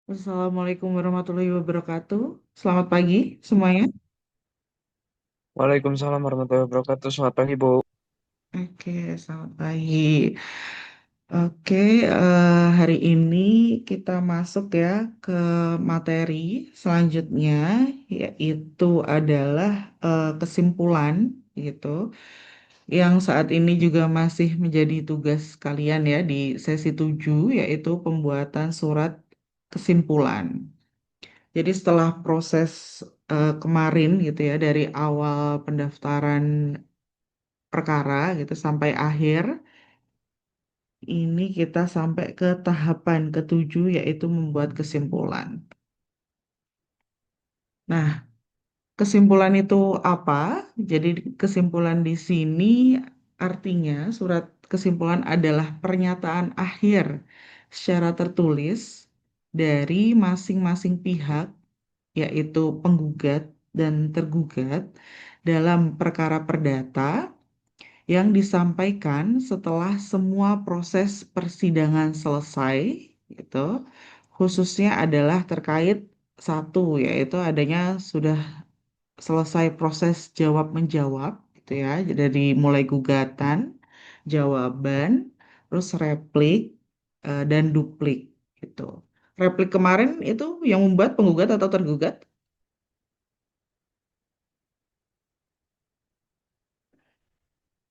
Assalamualaikum warahmatullahi wabarakatuh. Selamat pagi semuanya. Waalaikumsalam warahmatullahi wabarakatuh. Selamat pagi, Bu. Oke, selamat pagi. Oke, hari ini kita masuk ya ke materi selanjutnya, yaitu adalah kesimpulan gitu, yang saat ini juga masih menjadi tugas kalian ya di sesi 7, yaitu pembuatan surat kesimpulan. Jadi setelah proses kemarin gitu ya dari awal pendaftaran perkara gitu sampai akhir, ini kita sampai ke tahapan ketujuh yaitu membuat kesimpulan. Nah, kesimpulan itu apa? Jadi kesimpulan di sini artinya surat kesimpulan adalah pernyataan akhir secara tertulis dari masing-masing pihak yaitu penggugat dan tergugat dalam perkara perdata yang disampaikan setelah semua proses persidangan selesai, gitu. Khususnya adalah terkait satu, yaitu adanya sudah selesai proses jawab menjawab, gitu ya, dari mulai gugatan, jawaban, terus replik dan duplik, gitu. Replik kemarin itu yang membuat penggugat atau tergugat?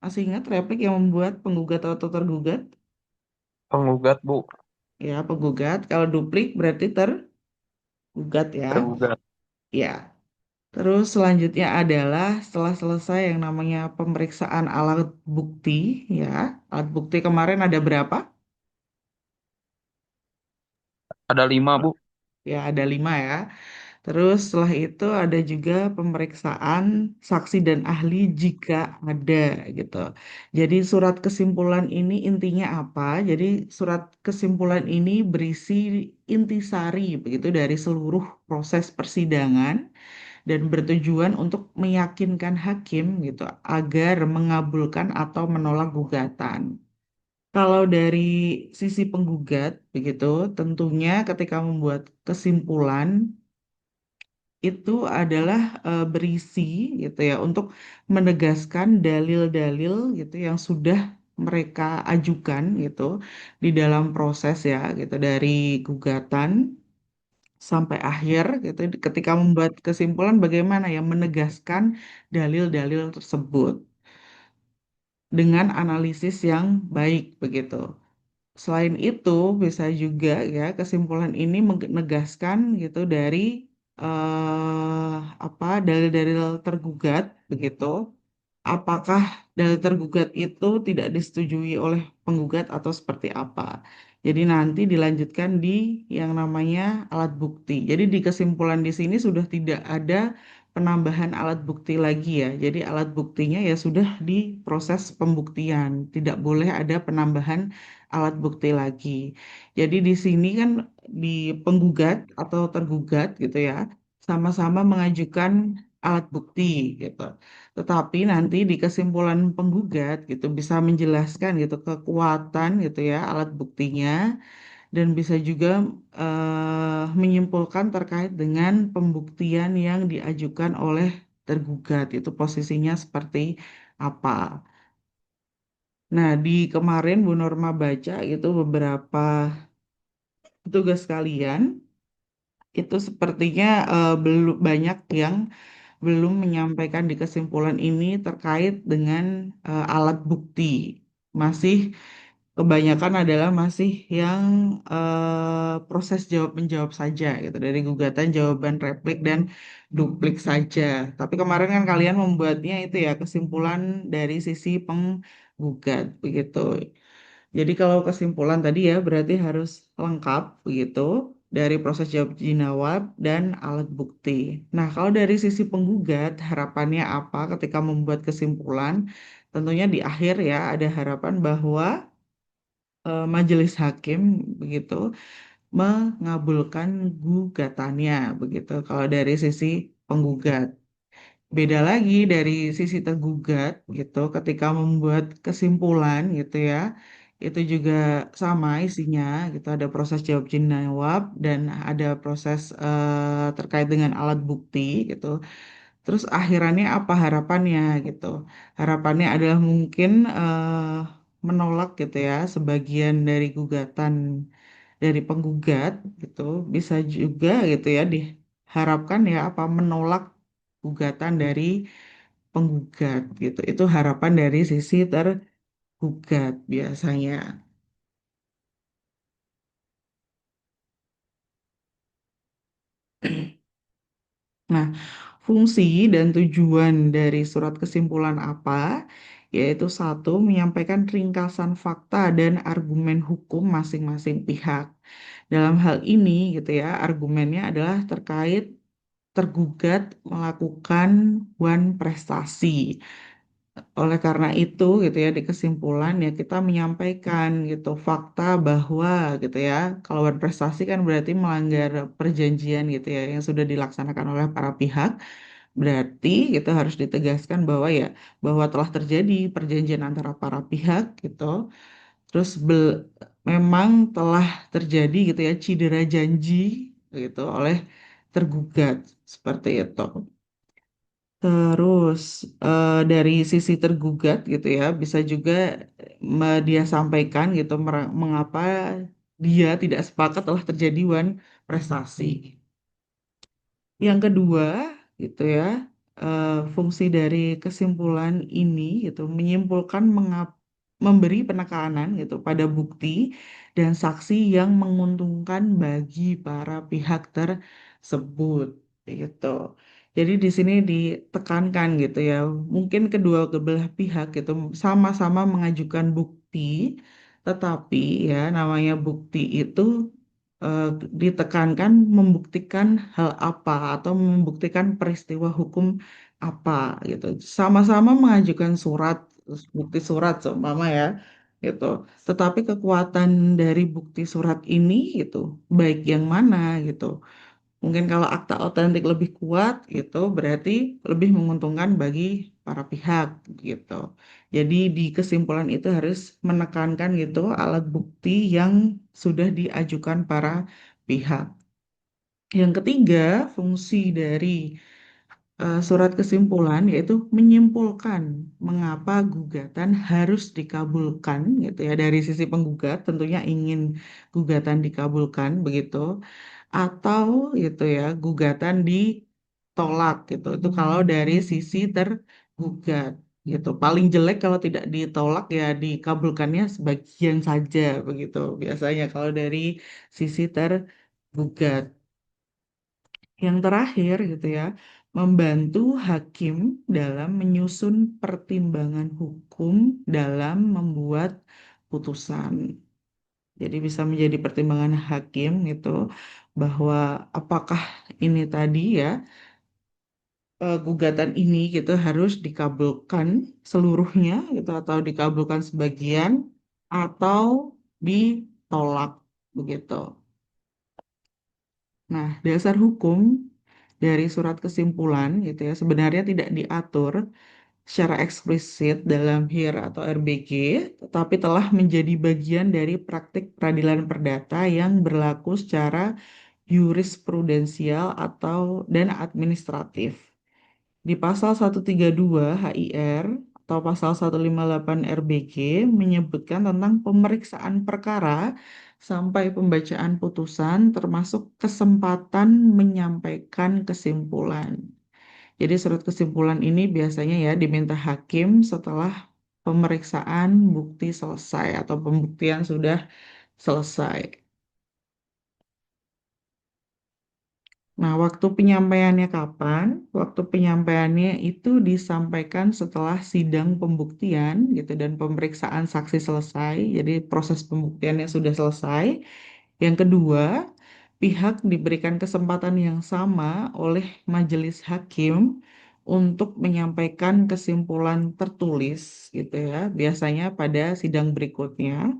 Masih ingat replik yang membuat penggugat atau tergugat? Penggugat, Bu. Ya, penggugat. Kalau duplik berarti tergugat ya. Tergugat. Ya. Terus selanjutnya adalah setelah selesai yang namanya pemeriksaan alat bukti ya. Alat bukti kemarin ada berapa? Ada 5, Bu. Ya, ada 5 ya. Terus setelah itu ada juga pemeriksaan saksi dan ahli jika ada gitu. Jadi surat kesimpulan ini intinya apa? Jadi surat kesimpulan ini berisi intisari begitu dari seluruh proses persidangan dan bertujuan untuk meyakinkan hakim gitu agar mengabulkan atau menolak gugatan. Kalau dari sisi penggugat begitu, tentunya ketika membuat kesimpulan itu adalah berisi gitu ya untuk menegaskan dalil-dalil gitu yang sudah mereka ajukan gitu di dalam proses ya gitu dari gugatan sampai akhir gitu ketika membuat kesimpulan bagaimana ya menegaskan dalil-dalil tersebut dengan analisis yang baik begitu. Selain itu, bisa juga ya kesimpulan ini menegaskan gitu dari apa dalil-dalil tergugat begitu. Apakah dalil tergugat itu tidak disetujui oleh penggugat atau seperti apa? Jadi nanti dilanjutkan di yang namanya alat bukti. Jadi di kesimpulan di sini sudah tidak ada penambahan alat bukti lagi ya. Jadi alat buktinya ya sudah di proses pembuktian. Tidak boleh ada penambahan alat bukti lagi. Jadi di sini kan di penggugat atau tergugat gitu ya, sama-sama mengajukan alat bukti gitu. Tetapi nanti di kesimpulan penggugat gitu bisa menjelaskan gitu kekuatan gitu ya alat buktinya dan bisa juga menyimpulkan terkait dengan pembuktian yang diajukan oleh tergugat itu posisinya seperti apa. Nah, di kemarin Bu Norma baca itu beberapa tugas kalian itu sepertinya belum banyak yang belum menyampaikan di kesimpulan ini terkait dengan alat bukti. Masih kebanyakan adalah masih yang proses jawab menjawab saja gitu dari gugatan jawaban replik dan duplik saja. Tapi kemarin kan kalian membuatnya itu ya kesimpulan dari sisi penggugat begitu. Jadi kalau kesimpulan tadi ya berarti harus lengkap begitu dari proses jawab jinawab dan alat bukti. Nah, kalau dari sisi penggugat harapannya apa ketika membuat kesimpulan? Tentunya di akhir ya ada harapan bahwa majelis hakim begitu mengabulkan gugatannya begitu. Kalau dari sisi penggugat. Beda lagi dari sisi tergugat gitu ketika membuat kesimpulan gitu ya itu juga sama isinya gitu, ada proses jawab jawab dan ada proses terkait dengan alat bukti gitu. Terus akhirannya apa harapannya gitu. Harapannya adalah mungkin menolak gitu ya sebagian dari gugatan dari penggugat gitu. Bisa juga gitu ya diharapkan ya apa menolak gugatan dari penggugat gitu. Itu harapan dari sisi tergugat biasanya. Nah, fungsi dan tujuan dari surat kesimpulan apa? Yaitu satu, menyampaikan ringkasan fakta dan argumen hukum masing-masing pihak. Dalam hal ini, gitu ya, argumennya adalah terkait tergugat melakukan prestasi. Oleh karena itu, gitu ya, di kesimpulan ya kita menyampaikan gitu fakta bahwa gitu ya, kalau prestasi kan berarti melanggar perjanjian gitu ya yang sudah dilaksanakan oleh para pihak. Berarti kita harus ditegaskan bahwa ya bahwa telah terjadi perjanjian antara para pihak gitu. Terus memang telah terjadi gitu ya cedera janji gitu oleh tergugat seperti itu. Terus dari sisi tergugat gitu ya bisa juga dia sampaikan gitu mengapa dia tidak sepakat telah terjadi prestasi. Yang kedua, gitu ya, fungsi dari kesimpulan ini gitu menyimpulkan memberi penekanan gitu pada bukti dan saksi yang menguntungkan bagi para pihak tersebut gitu. Jadi di sini ditekankan gitu ya, mungkin kedua belah pihak gitu sama-sama mengajukan bukti, tetapi ya namanya bukti itu eh, ditekankan membuktikan hal apa atau membuktikan peristiwa hukum apa gitu. Sama-sama mengajukan surat, bukti surat seumpama ya gitu. Tetapi kekuatan dari bukti surat ini gitu, baik yang mana gitu. Mungkin kalau akta otentik lebih kuat gitu, berarti lebih menguntungkan bagi para pihak gitu. Jadi di kesimpulan itu harus menekankan gitu alat bukti yang sudah diajukan para pihak. Yang ketiga, fungsi dari surat kesimpulan yaitu menyimpulkan mengapa gugatan harus dikabulkan gitu ya dari sisi penggugat tentunya ingin gugatan dikabulkan begitu atau gitu ya gugatan ditolak gitu. Itu kalau dari sisi tergugat gitu. Paling jelek kalau tidak ditolak ya dikabulkannya sebagian saja begitu. Biasanya kalau dari sisi tergugat. Yang terakhir gitu ya, membantu hakim dalam menyusun pertimbangan hukum dalam membuat putusan. Jadi bisa menjadi pertimbangan hakim gitu bahwa apakah ini tadi ya gugatan ini gitu harus dikabulkan seluruhnya gitu atau dikabulkan sebagian atau ditolak begitu. Nah, dasar hukum dari surat kesimpulan gitu ya sebenarnya tidak diatur secara eksplisit dalam HIR atau RBG, tetapi telah menjadi bagian dari praktik peradilan perdata yang berlaku secara jurisprudensial atau dan administratif. Di pasal 132 HIR atau pasal 158 RBG menyebutkan tentang pemeriksaan perkara sampai pembacaan putusan termasuk kesempatan menyampaikan kesimpulan. Jadi surat kesimpulan ini biasanya ya diminta hakim setelah pemeriksaan bukti selesai atau pembuktian sudah selesai. Nah, waktu penyampaiannya kapan? Waktu penyampaiannya itu disampaikan setelah sidang pembuktian gitu dan pemeriksaan saksi selesai. Jadi proses pembuktiannya sudah selesai. Yang kedua, pihak diberikan kesempatan yang sama oleh majelis hakim untuk menyampaikan kesimpulan tertulis gitu ya. Biasanya pada sidang berikutnya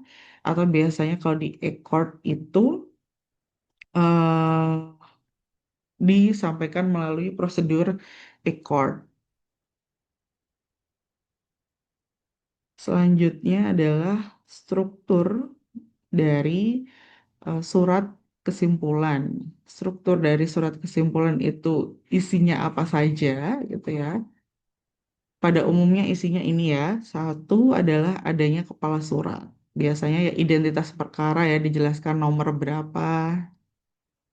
atau biasanya kalau di e-court itu eh, disampaikan melalui prosedur e-court. Selanjutnya adalah struktur dari surat kesimpulan. Struktur dari surat kesimpulan itu isinya apa saja gitu ya. Pada umumnya isinya ini ya. Satu adalah adanya kepala surat. Biasanya ya identitas perkara ya dijelaskan nomor berapa,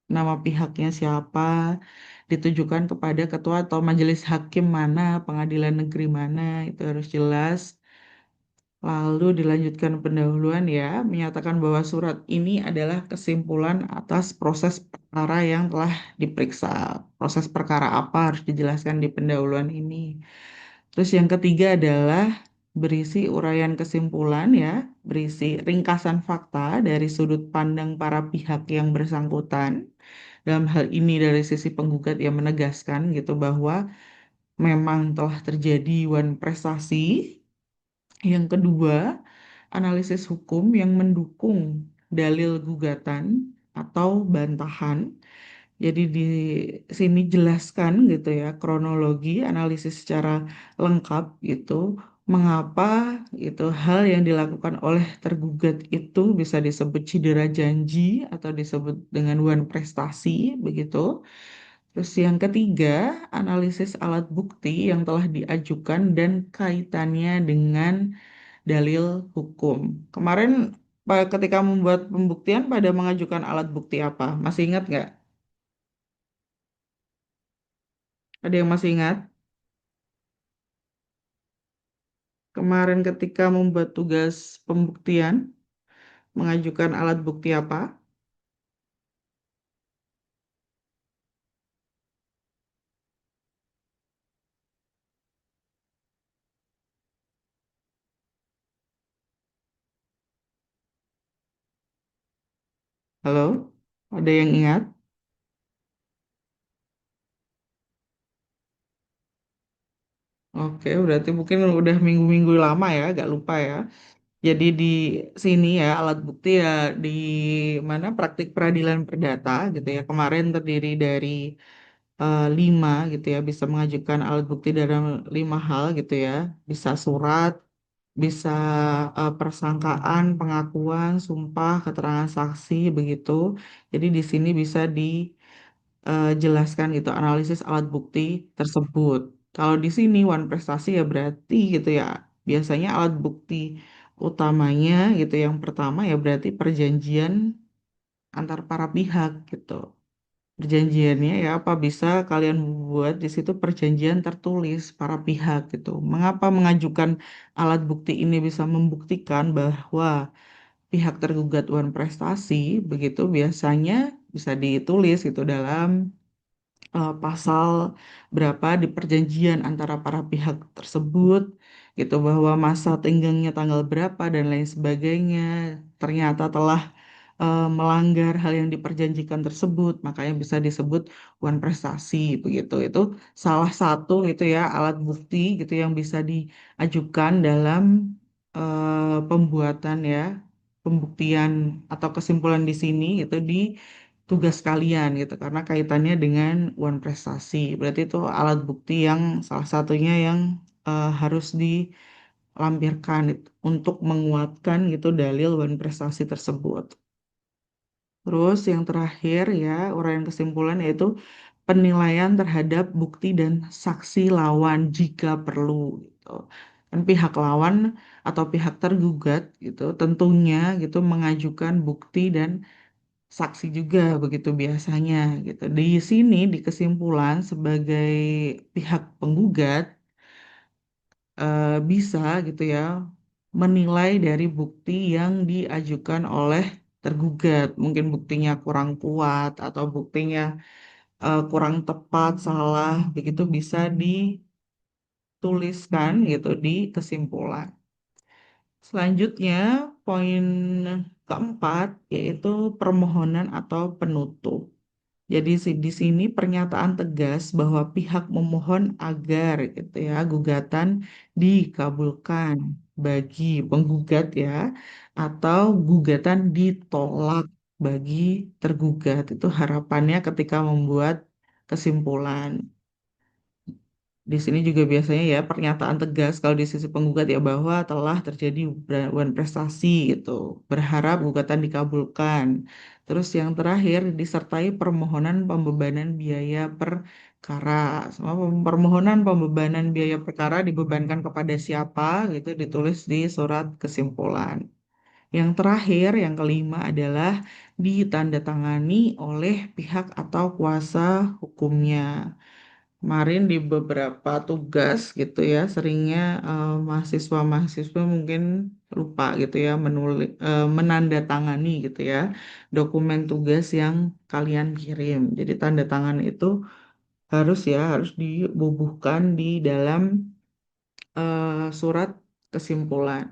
nama pihaknya siapa, ditujukan kepada ketua atau majelis hakim mana, pengadilan negeri mana, itu harus jelas. Lalu dilanjutkan pendahuluan ya, menyatakan bahwa surat ini adalah kesimpulan atas proses perkara yang telah diperiksa. Proses perkara apa harus dijelaskan di pendahuluan ini. Terus yang ketiga adalah berisi uraian kesimpulan ya, berisi ringkasan fakta dari sudut pandang para pihak yang bersangkutan. Dalam hal ini dari sisi penggugat yang menegaskan gitu bahwa memang telah terjadi wan prestasi. Yang kedua, analisis hukum yang mendukung dalil gugatan atau bantahan. Jadi di sini jelaskan gitu ya kronologi analisis secara lengkap gitu mengapa itu hal yang dilakukan oleh tergugat itu bisa disebut cedera janji atau disebut dengan wan prestasi begitu. Terus yang ketiga, analisis alat bukti yang telah diajukan dan kaitannya dengan dalil hukum. Kemarin ketika membuat pembuktian pada mengajukan alat bukti apa? Masih ingat nggak? Ada yang masih ingat? Kemarin ketika membuat tugas pembuktian, mengajukan alat bukti apa? Halo? Ada yang ingat? Oke, berarti mungkin udah minggu-minggu lama ya, agak lupa ya. Jadi di sini ya alat bukti ya di mana praktik peradilan perdata gitu ya. Kemarin terdiri dari 5 gitu ya, bisa mengajukan alat bukti dalam 5 hal gitu ya. Bisa surat, bisa persangkaan, pengakuan, sumpah, keterangan saksi begitu. Jadi di sini bisa dijelaskan gitu analisis alat bukti tersebut. Kalau di sini one prestasi ya berarti gitu ya. Biasanya alat bukti utamanya gitu yang pertama ya berarti perjanjian antar para pihak gitu. Perjanjiannya ya apa bisa kalian buat di situ perjanjian tertulis para pihak gitu. Mengapa mengajukan alat bukti ini bisa membuktikan bahwa pihak tergugat wan prestasi begitu biasanya bisa ditulis gitu dalam pasal berapa di perjanjian antara para pihak tersebut gitu bahwa masa tenggangnya tanggal berapa dan lain sebagainya ternyata telah melanggar hal yang diperjanjikan tersebut, makanya bisa disebut wan prestasi begitu. Itu salah satu itu ya alat bukti gitu yang bisa diajukan dalam pembuatan ya pembuktian atau kesimpulan di sini itu di tugas kalian gitu karena kaitannya dengan wan prestasi. Berarti itu alat bukti yang salah satunya yang harus dilampirkan untuk menguatkan gitu dalil wan prestasi tersebut. Terus yang terakhir ya, uraian kesimpulan yaitu penilaian terhadap bukti dan saksi lawan jika perlu gitu. Dan pihak lawan atau pihak tergugat gitu tentunya gitu mengajukan bukti dan saksi juga begitu biasanya gitu. Di sini di kesimpulan sebagai pihak penggugat bisa gitu ya menilai dari bukti yang diajukan oleh tergugat. Mungkin buktinya kurang kuat atau buktinya kurang tepat, salah, begitu bisa dituliskan gitu di kesimpulan. Selanjutnya, poin keempat yaitu permohonan atau penutup. Jadi di sini pernyataan tegas bahwa pihak memohon agar gitu ya gugatan dikabulkan bagi penggugat ya atau gugatan ditolak bagi tergugat. Itu harapannya ketika membuat kesimpulan. Di sini juga biasanya ya pernyataan tegas kalau di sisi penggugat ya bahwa telah terjadi gugatan prestasi gitu. Berharap gugatan dikabulkan. Terus yang terakhir disertai permohonan pembebanan biaya perkara. Sama permohonan pembebanan biaya perkara dibebankan kepada siapa gitu ditulis di surat kesimpulan. Yang terakhir, yang kelima adalah ditandatangani oleh pihak atau kuasa hukumnya. Kemarin di beberapa tugas gitu ya, seringnya mahasiswa-mahasiswa mungkin lupa gitu ya menandatangani gitu ya dokumen tugas yang kalian kirim. Jadi tanda tangan itu harus dibubuhkan di dalam surat kesimpulan.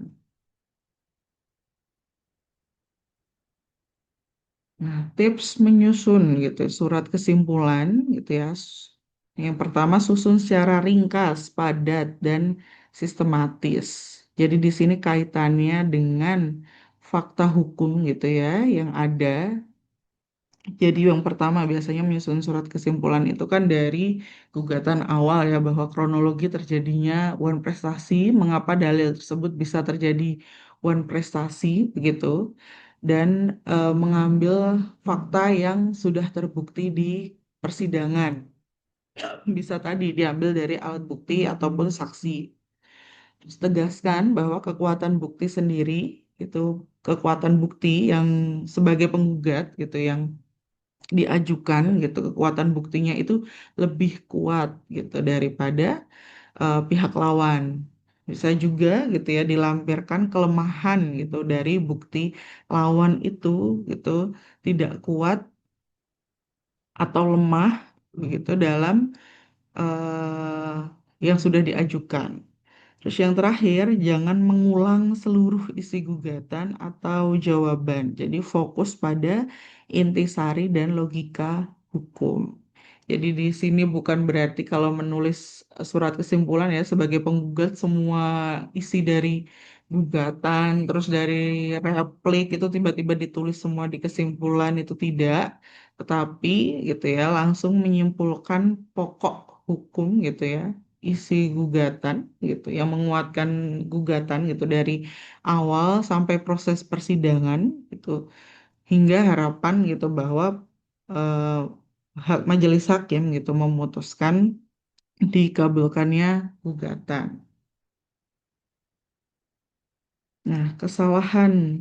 Nah, tips menyusun gitu, surat kesimpulan gitu ya. Yang pertama susun secara ringkas, padat, dan sistematis. Jadi di sini kaitannya dengan fakta hukum gitu ya yang ada. Jadi yang pertama biasanya menyusun surat kesimpulan itu kan dari gugatan awal ya bahwa kronologi terjadinya wan prestasi, mengapa dalil tersebut bisa terjadi wan prestasi begitu, dan mengambil fakta yang sudah terbukti di persidangan. Bisa tadi diambil dari alat bukti ataupun saksi. Terus tegaskan bahwa kekuatan bukti sendiri itu kekuatan bukti yang sebagai penggugat gitu yang diajukan gitu kekuatan buktinya itu lebih kuat gitu daripada pihak lawan. Bisa juga gitu ya dilampirkan kelemahan gitu dari bukti lawan itu gitu tidak kuat atau lemah begitu dalam yang sudah diajukan. Terus yang terakhir, jangan mengulang seluruh isi gugatan atau jawaban. Jadi fokus pada intisari dan logika hukum. Jadi di sini bukan berarti kalau menulis surat kesimpulan ya sebagai penggugat semua isi dari gugatan, terus dari replik itu tiba-tiba ditulis semua di kesimpulan itu tidak. Tetapi gitu ya langsung menyimpulkan pokok hukum gitu ya isi gugatan gitu yang menguatkan gugatan gitu dari awal sampai proses persidangan gitu hingga harapan gitu bahwa eh, majelis hakim gitu memutuskan dikabulkannya gugatan. Nah, kesalahan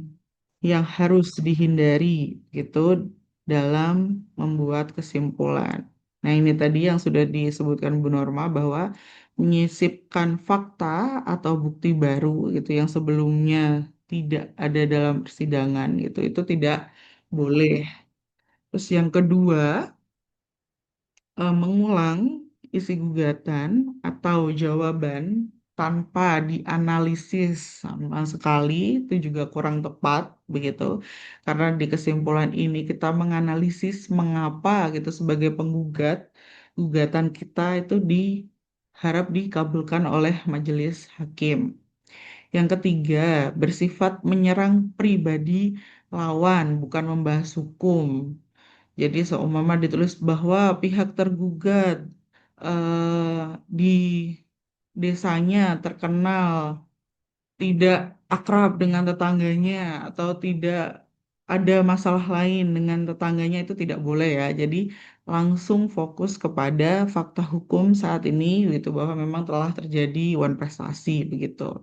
yang harus dihindari gitu dalam membuat kesimpulan. Nah, ini tadi yang sudah disebutkan Bu Norma bahwa menyisipkan fakta atau bukti baru gitu yang sebelumnya tidak ada dalam persidangan gitu itu tidak boleh. Terus yang kedua, mengulang isi gugatan atau jawaban tanpa dianalisis sama sekali itu juga kurang tepat begitu karena di kesimpulan ini kita menganalisis mengapa gitu sebagai penggugat gugatan kita itu diharap dikabulkan oleh majelis hakim. Yang ketiga, bersifat menyerang pribadi lawan bukan membahas hukum. Jadi seumpama ditulis bahwa pihak tergugat di desanya terkenal tidak akrab dengan tetangganya atau tidak ada masalah lain dengan tetangganya itu tidak boleh ya. Jadi langsung fokus kepada fakta hukum saat ini gitu bahwa memang telah terjadi wan prestasi begitu.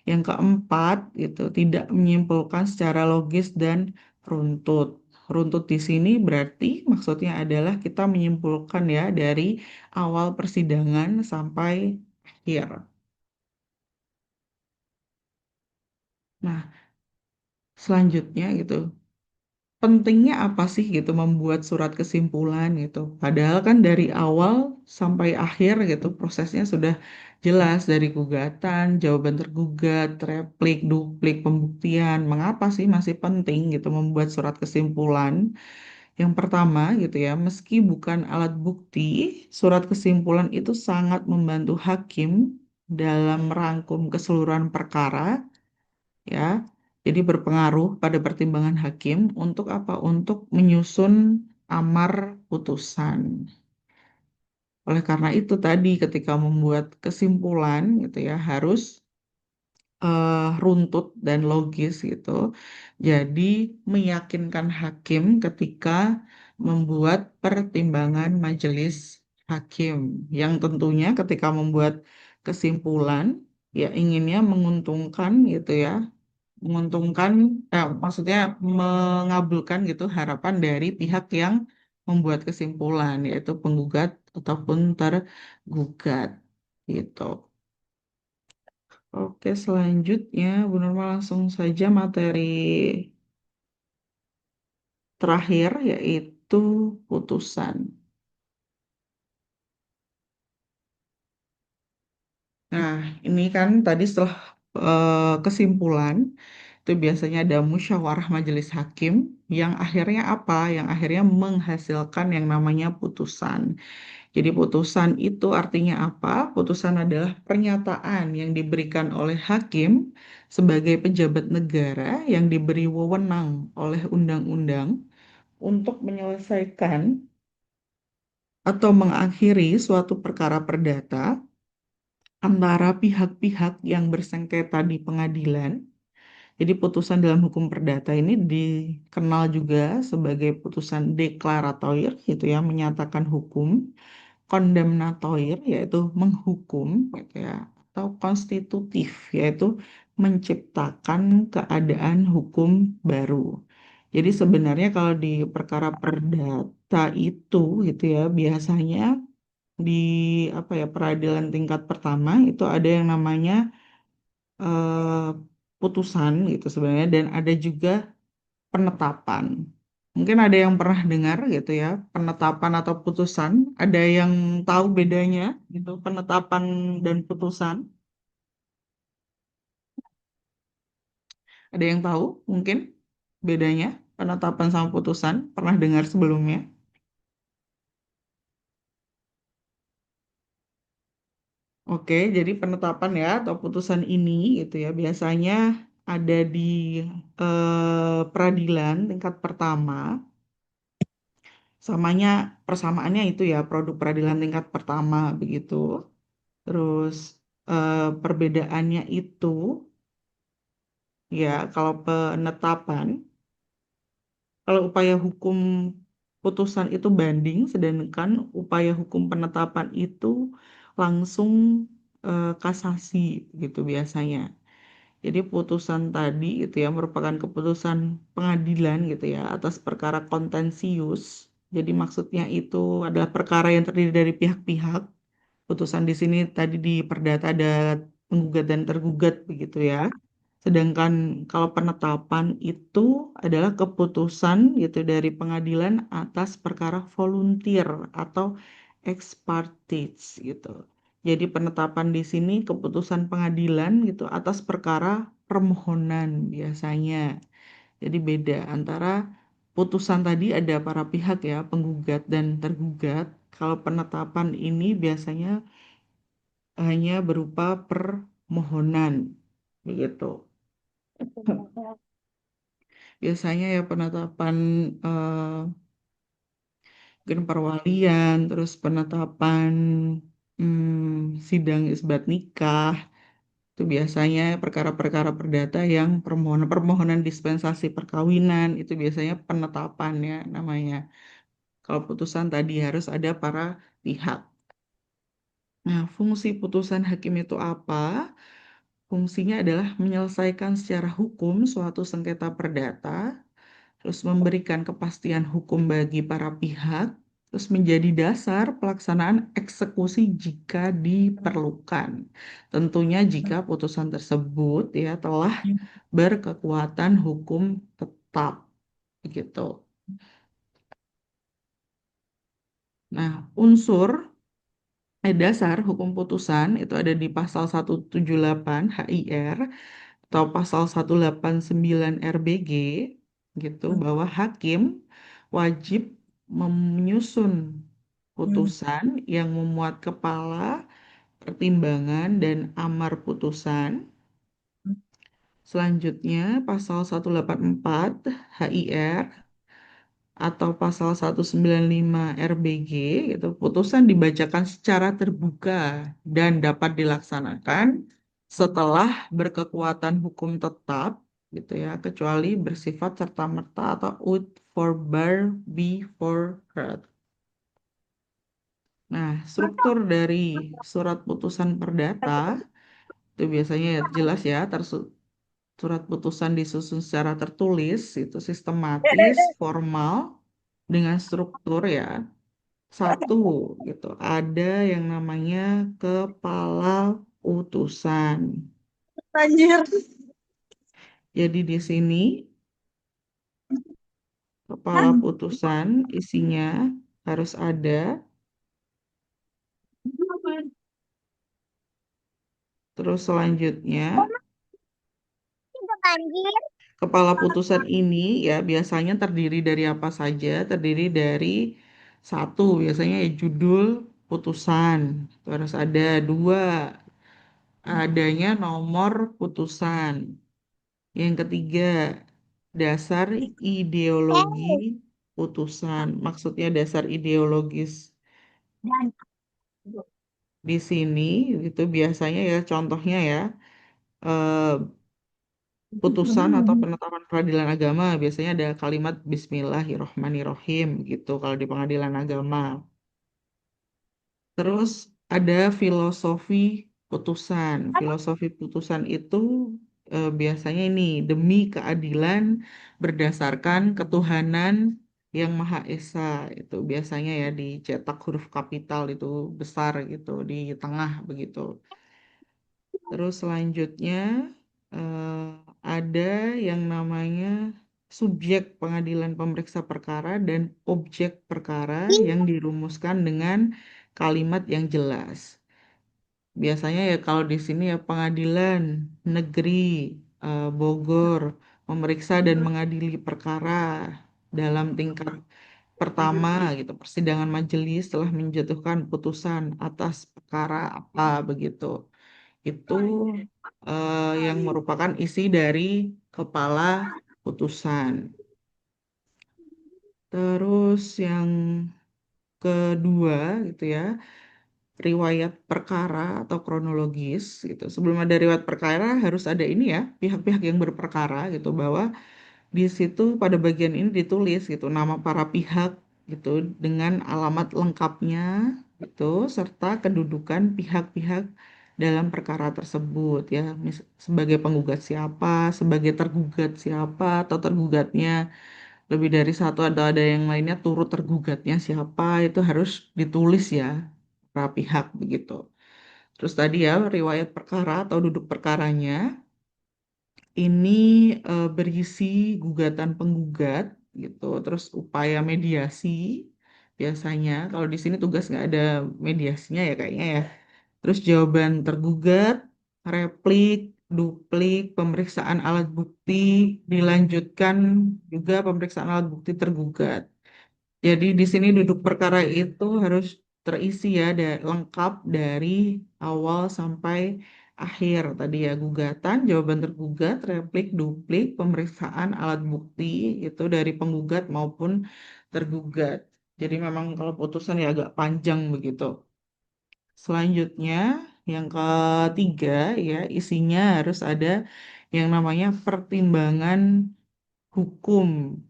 Yang keempat, itu tidak menyimpulkan secara logis dan runtut. Runtut di sini berarti maksudnya adalah kita menyimpulkan ya dari awal persidangan sampai akhir. Nah, selanjutnya gitu, pentingnya apa sih gitu membuat surat kesimpulan gitu. Padahal kan dari awal sampai akhir gitu prosesnya sudah jelas dari gugatan, jawaban tergugat, replik, duplik, pembuktian. Mengapa sih masih penting gitu membuat surat kesimpulan? Yang pertama gitu ya, meski bukan alat bukti, surat kesimpulan itu sangat membantu hakim dalam merangkum keseluruhan perkara ya. Jadi berpengaruh pada pertimbangan hakim untuk apa? Untuk menyusun amar putusan. Oleh karena itu tadi ketika membuat kesimpulan gitu ya harus runtut dan logis gitu. Jadi meyakinkan hakim ketika membuat pertimbangan majelis hakim yang tentunya ketika membuat kesimpulan ya inginnya menguntungkan gitu ya, menguntungkan maksudnya mengabulkan gitu harapan dari pihak yang membuat kesimpulan yaitu penggugat ataupun tergugat gitu. Oke, selanjutnya Bu Nurma langsung saja materi terakhir yaitu putusan. Nah, ini kan tadi setelah kesimpulan itu biasanya ada musyawarah majelis hakim yang akhirnya apa? Yang akhirnya menghasilkan yang namanya putusan. Jadi putusan itu artinya apa? Putusan adalah pernyataan yang diberikan oleh hakim sebagai pejabat negara yang diberi wewenang oleh undang-undang untuk menyelesaikan atau mengakhiri suatu perkara perdata antara pihak-pihak yang bersengketa di pengadilan. Jadi putusan dalam hukum perdata ini dikenal juga sebagai putusan deklaratoir, gitu ya, menyatakan hukum, kondemnatoir, yaitu menghukum, gitu ya, atau konstitutif, yaitu menciptakan keadaan hukum baru. Jadi sebenarnya kalau di perkara perdata itu, gitu ya, biasanya di apa ya peradilan tingkat pertama itu ada yang namanya eh, putusan gitu sebenarnya dan ada juga penetapan. Mungkin ada yang pernah dengar gitu ya, penetapan atau putusan. Ada yang tahu bedanya gitu, penetapan dan putusan. Ada yang tahu mungkin bedanya penetapan sama putusan? Pernah dengar sebelumnya? Oke, jadi penetapan ya atau putusan ini gitu ya biasanya ada di peradilan tingkat pertama. Samanya persamaannya itu ya produk peradilan tingkat pertama begitu. Terus perbedaannya itu ya kalau penetapan, kalau upaya hukum putusan itu banding, sedangkan upaya hukum penetapan itu langsung kasasi gitu biasanya. Jadi putusan tadi itu ya merupakan keputusan pengadilan gitu ya atas perkara kontensius. Jadi maksudnya itu adalah perkara yang terdiri dari pihak-pihak. Putusan di sini tadi di perdata ada penggugat dan tergugat begitu ya. Sedangkan kalau penetapan itu adalah keputusan gitu dari pengadilan atas perkara volunteer atau ex partes gitu. Jadi penetapan di sini keputusan pengadilan gitu atas perkara permohonan biasanya. Jadi beda antara putusan tadi ada para pihak ya, penggugat dan tergugat. Kalau penetapan ini biasanya hanya berupa permohonan begitu. Biasanya ya penetapan eh, mungkin perwalian, terus penetapan sidang isbat nikah, itu biasanya perkara-perkara perdata yang permohonan-permohonan dispensasi perkawinan, itu biasanya penetapan ya namanya. Kalau putusan tadi harus ada para pihak. Nah, fungsi putusan hakim itu apa? Fungsinya adalah menyelesaikan secara hukum suatu sengketa perdata, terus memberikan kepastian hukum bagi para pihak, terus menjadi dasar pelaksanaan eksekusi jika diperlukan. Tentunya jika putusan tersebut ya telah berkekuatan hukum tetap gitu. Nah, unsur dasar hukum putusan itu ada di pasal 178 HIR atau pasal 189 RBG gitu bahwa hakim wajib menyusun putusan yang memuat kepala, pertimbangan, dan amar putusan. Selanjutnya pasal 184 HIR atau pasal 195 RBG gitu, putusan dibacakan secara terbuka dan dapat dilaksanakan setelah berkekuatan hukum tetap gitu ya, kecuali bersifat serta-merta atau out for bar before heard. Nah, struktur dari surat putusan perdata itu biasanya ya jelas ya, surat putusan disusun secara tertulis, itu sistematis, formal, dengan struktur ya. Satu gitu, ada yang namanya kepala utusan. Anjir. Jadi di sini kepala putusan isinya harus ada. Terus selanjutnya, Anjir. kepala putusan ini ya biasanya terdiri dari apa saja? Terdiri dari satu, biasanya ya judul putusan. Terus ada dua, adanya nomor putusan. Yang ketiga, dasar ideologi putusan. Maksudnya dasar ideologis di sini itu biasanya ya contohnya ya eh, putusan atau penetapan peradilan agama biasanya ada kalimat Bismillahirrohmanirrohim gitu kalau di pengadilan agama. Terus ada filosofi putusan. Filosofi putusan itu biasanya ini demi keadilan berdasarkan ketuhanan yang Maha Esa. Itu biasanya ya dicetak huruf kapital itu besar gitu di tengah begitu. Terus selanjutnya eh, ada yang namanya subjek pengadilan pemeriksa perkara dan objek perkara yang dirumuskan dengan kalimat yang jelas. Biasanya ya kalau di sini ya pengadilan negeri Bogor memeriksa dan mengadili perkara dalam tingkat pertama gitu, persidangan majelis telah menjatuhkan putusan atas perkara apa begitu. Itu yang merupakan isi dari kepala putusan. Terus yang kedua gitu ya, riwayat perkara atau kronologis gitu. Sebelum ada riwayat perkara harus ada ini ya, pihak-pihak yang berperkara gitu bahwa di situ pada bagian ini ditulis gitu nama para pihak gitu dengan alamat lengkapnya gitu serta kedudukan pihak-pihak dalam perkara tersebut ya. Sebagai penggugat siapa, sebagai tergugat siapa atau tergugatnya lebih dari satu atau ada yang lainnya turut tergugatnya siapa itu harus ditulis ya para pihak begitu. Terus tadi ya riwayat perkara atau duduk perkaranya ini berisi gugatan penggugat gitu, terus upaya mediasi biasanya. Kalau di sini tugas nggak ada mediasinya ya kayaknya ya. Terus jawaban tergugat, replik, duplik, pemeriksaan alat bukti, dilanjutkan juga pemeriksaan alat bukti tergugat. Jadi di sini duduk perkara itu harus terisi ya, lengkap dari awal sampai akhir. Tadi ya gugatan, jawaban tergugat, replik, duplik, pemeriksaan alat bukti itu dari penggugat maupun tergugat. Jadi memang kalau putusan ya agak panjang begitu. Selanjutnya yang ketiga ya isinya harus ada yang namanya pertimbangan hukum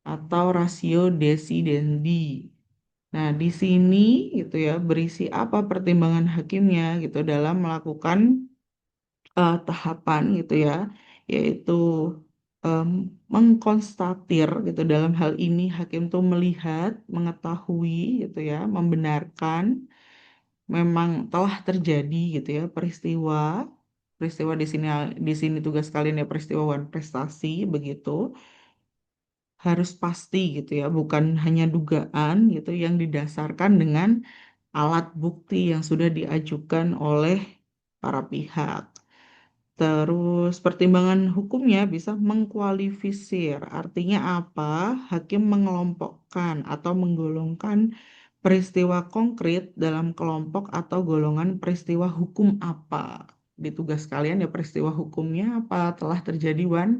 atau rasio desidendi. Nah, di sini gitu ya berisi apa pertimbangan hakimnya gitu dalam melakukan tahapan gitu ya, yaitu em, mengkonstatir gitu dalam hal ini hakim tuh melihat, mengetahui gitu ya, membenarkan memang telah terjadi gitu ya peristiwa peristiwa di sini tugas kalian ya peristiwa wan prestasi begitu harus pasti gitu ya, bukan hanya dugaan gitu yang didasarkan dengan alat bukti yang sudah diajukan oleh para pihak. Terus pertimbangan hukumnya bisa mengkualifisir. Artinya apa? Hakim mengelompokkan atau menggolongkan peristiwa konkret dalam kelompok atau golongan peristiwa hukum apa. Di tugas kalian ya peristiwa hukumnya apa telah terjadi wan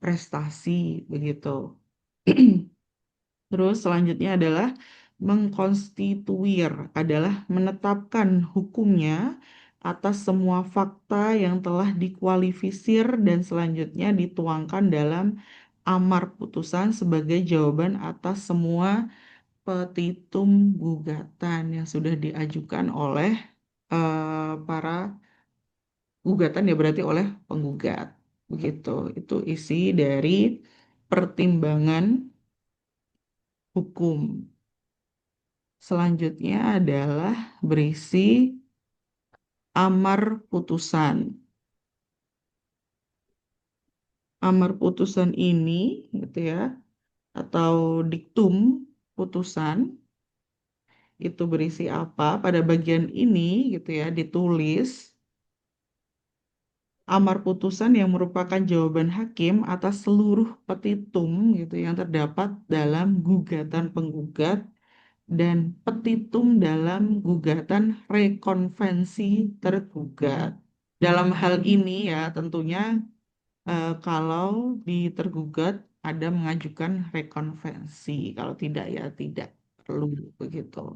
prestasi begitu. Terus selanjutnya adalah mengkonstituir, adalah menetapkan hukumnya atas semua fakta yang telah dikualifisir dan selanjutnya dituangkan dalam amar putusan sebagai jawaban atas semua petitum gugatan yang sudah diajukan oleh para gugatan, ya berarti oleh penggugat. Begitu. Itu isi dari pertimbangan hukum. Selanjutnya adalah berisi amar putusan. Amar putusan ini gitu ya, atau diktum putusan itu berisi apa? Pada bagian ini gitu ya ditulis amar putusan yang merupakan jawaban hakim atas seluruh petitum gitu yang terdapat dalam gugatan penggugat dan petitum dalam gugatan rekonvensi tergugat. Dalam hal ini ya tentunya kalau di tergugat ada mengajukan rekonvensi, kalau tidak ya tidak perlu begitu.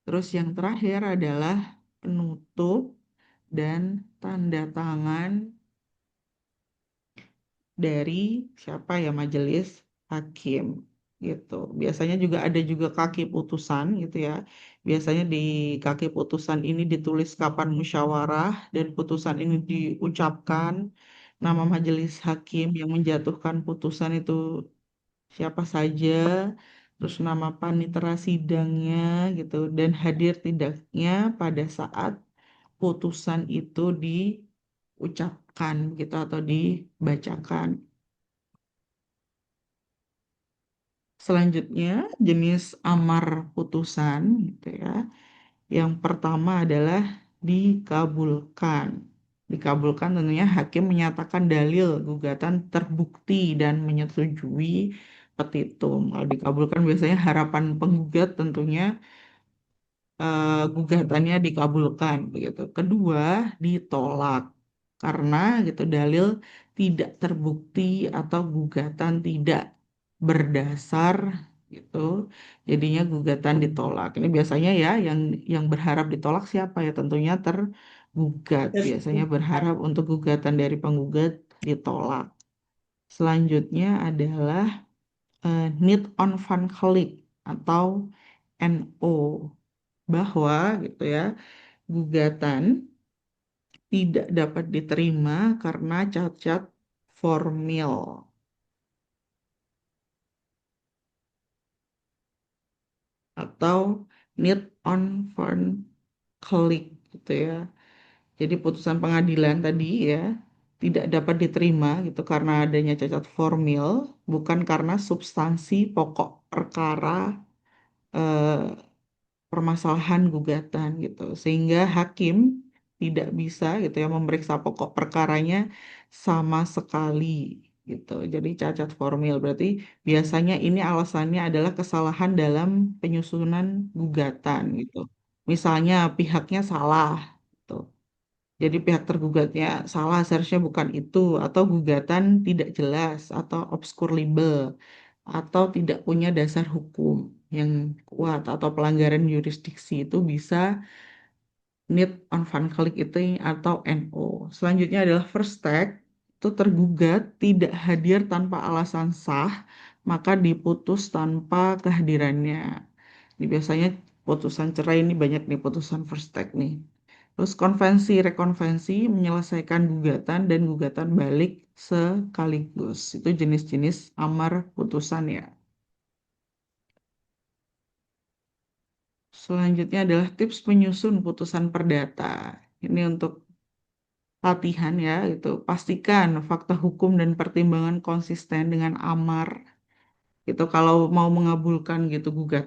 Terus yang terakhir adalah penutup dan tanda tangan dari siapa ya majelis hakim gitu. Biasanya juga ada juga kaki putusan gitu ya. Biasanya di kaki putusan ini ditulis kapan musyawarah dan putusan ini diucapkan, nama majelis hakim yang menjatuhkan putusan itu siapa saja, terus nama panitera sidangnya gitu dan hadir tidaknya pada saat putusan itu diucapkan gitu atau dibacakan. Selanjutnya, jenis amar putusan gitu ya. Yang pertama adalah dikabulkan. Dikabulkan tentunya hakim menyatakan dalil gugatan terbukti dan menyetujui petitum. Kalau dikabulkan biasanya harapan penggugat tentunya gugatannya dikabulkan begitu. Kedua, ditolak karena gitu dalil tidak terbukti atau gugatan tidak berdasar gitu. Jadinya gugatan ditolak. Ini biasanya ya yang berharap ditolak siapa ya? Tentunya tergugat. Biasanya berharap untuk gugatan dari penggugat ditolak. Selanjutnya adalah need on conflict atau NO, bahwa gitu ya gugatan tidak dapat diterima karena cacat formil atau need on conflict gitu ya. Jadi putusan pengadilan tadi ya tidak dapat diterima gitu karena adanya cacat formil, bukan karena substansi pokok perkara eh, permasalahan gugatan gitu sehingga hakim tidak bisa gitu ya memeriksa pokok perkaranya sama sekali gitu. Jadi cacat formil berarti biasanya ini alasannya adalah kesalahan dalam penyusunan gugatan gitu. Misalnya pihaknya salah gitu. Jadi pihak tergugatnya salah seharusnya bukan itu, atau gugatan tidak jelas atau obskur libel atau tidak punya dasar hukum yang kuat atau pelanggaran yurisdiksi itu bisa need on conflict itu atau NO. Selanjutnya adalah first take, itu tergugat tidak hadir tanpa alasan sah maka diputus tanpa kehadirannya. Ini biasanya putusan cerai ini banyak nih putusan first take nih. Terus konvensi rekonvensi menyelesaikan gugatan dan gugatan balik sekaligus. Itu jenis-jenis amar putusan ya. Selanjutnya adalah tips penyusun putusan perdata. Ini untuk latihan ya, itu pastikan fakta hukum dan pertimbangan konsisten dengan amar. Itu kalau mau mengabulkan gitu gugatan